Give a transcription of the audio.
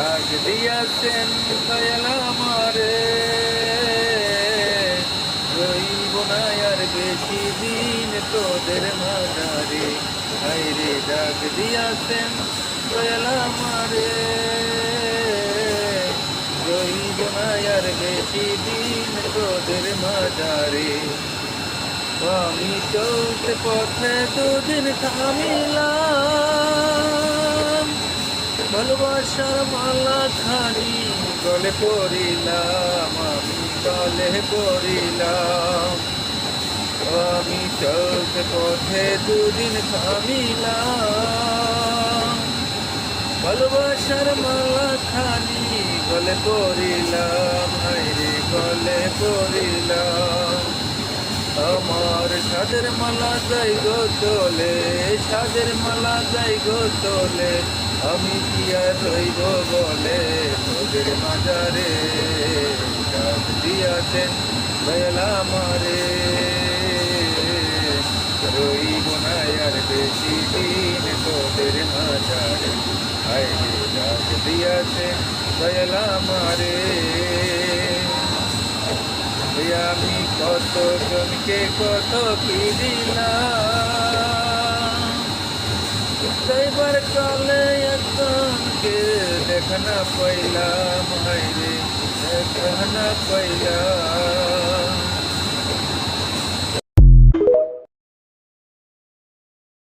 ডাক দিয়াছেন দয়াল আমারে, রইব না আর বেশি দিন তোদের মাঝারে। হায়রে ডাক দিয়াছেন দয়াল আমারে, রইব না আর বেশি দিন তোদের মাঝারে। আমি চলতে পথে দুদিন থামিলাম, ভালোবাসার মালা খানি গলে পড়িলাম, আমি গলে পড়িলাম। আমি চলতে পথে দুদিন থামিলাম, ভালোবাসার মালা খানি গলে পড়িলাম, হায়রে গলে পড়িলাম। আমার সাদের মালা যাই গো তোলে, সাদের মালা যাই গো তোলে, আমি কি আর রইব বলে তোদের মাজারে। ডাক দিয়াছেন দয়াল আমারে, রইব না আর বেশি দিন তোদের মাজারে। হায়রে ডাক দিয়াছেন দয়াল আমারে। আমি কত জনকে কত কি দিলাম, যাইবার কালে একজনকে দেখা না পাইলাম, হায়রে দেখা না পাইলাম।